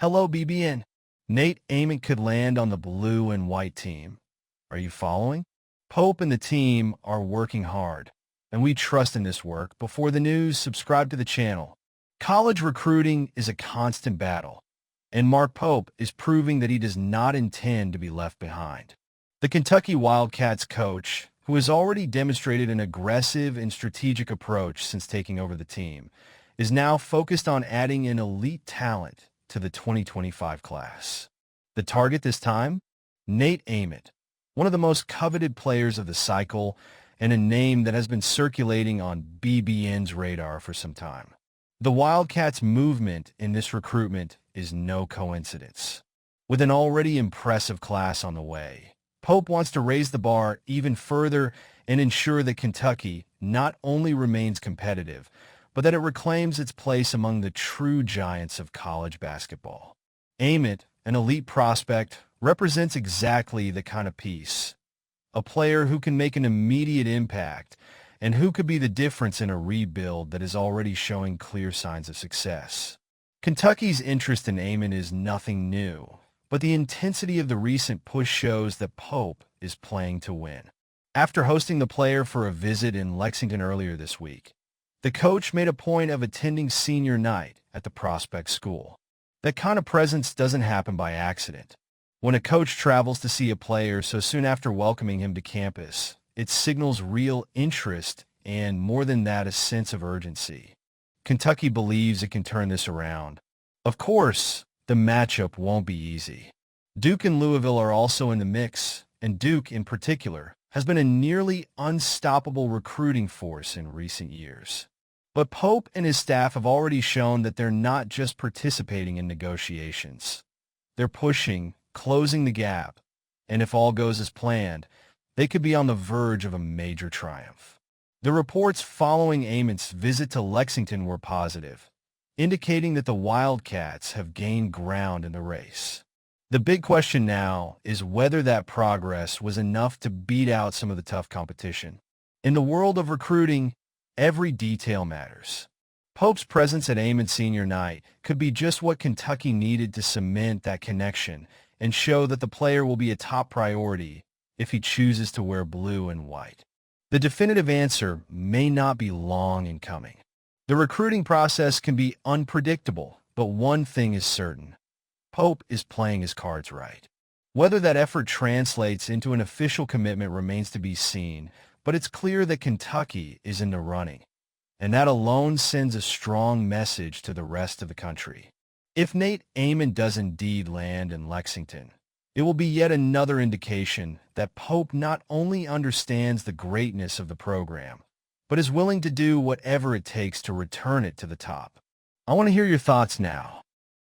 Hello, BBN. Nate Ament could land on the blue and white team. Are you following? Pope and the team are working hard, and we trust in this work. Before the news, subscribe to the channel. College recruiting is a constant battle, and Mark Pope is proving that he does not intend to be left behind. The Kentucky Wildcats coach, who has already demonstrated an aggressive and strategic approach since taking over the team, is now focused on adding an elite talent to the 2025 class. The target this time? Nate Ament, one of the most coveted players of the cycle and a name that has been circulating on BBN's radar for some time. The Wildcats' movement in this recruitment is no coincidence. With an already impressive class on the way, Pope wants to raise the bar even further and ensure that Kentucky not only remains competitive, but that it reclaims its place among the true giants of college basketball. Ament, an elite prospect, represents exactly the kind of piece. A player who can make an immediate impact and who could be the difference in a rebuild that is already showing clear signs of success. Kentucky's interest in Ament is nothing new, but the intensity of the recent push shows that Pope is playing to win. After hosting the player for a visit in Lexington earlier this week, the coach made a point of attending senior night at the prospect school. That kind of presence doesn't happen by accident. When a coach travels to see a player so soon after welcoming him to campus, it signals real interest and, more than that, a sense of urgency. Kentucky believes it can turn this around. Of course, the matchup won't be easy. Duke and Louisville are also in the mix, and Duke, in particular, has been a nearly unstoppable recruiting force in recent years. But Pope and his staff have already shown that they're not just participating in negotiations. They're pushing, closing the gap, and if all goes as planned, they could be on the verge of a major triumph. The reports following Ament's visit to Lexington were positive, indicating that the Wildcats have gained ground in the race. The big question now is whether that progress was enough to beat out some of the tough competition. In the world of recruiting, every detail matters. Pope's presence at Ament Senior Night could be just what Kentucky needed to cement that connection and show that the player will be a top priority if he chooses to wear blue and white. The definitive answer may not be long in coming. The recruiting process can be unpredictable, but one thing is certain. Pope is playing his cards right. Whether that effort translates into an official commitment remains to be seen, but it's clear that Kentucky is in the running, and that alone sends a strong message to the rest of the country. If Nate Ament does indeed land in Lexington, it will be yet another indication that Pope not only understands the greatness of the program, but is willing to do whatever it takes to return it to the top. I want to hear your thoughts now.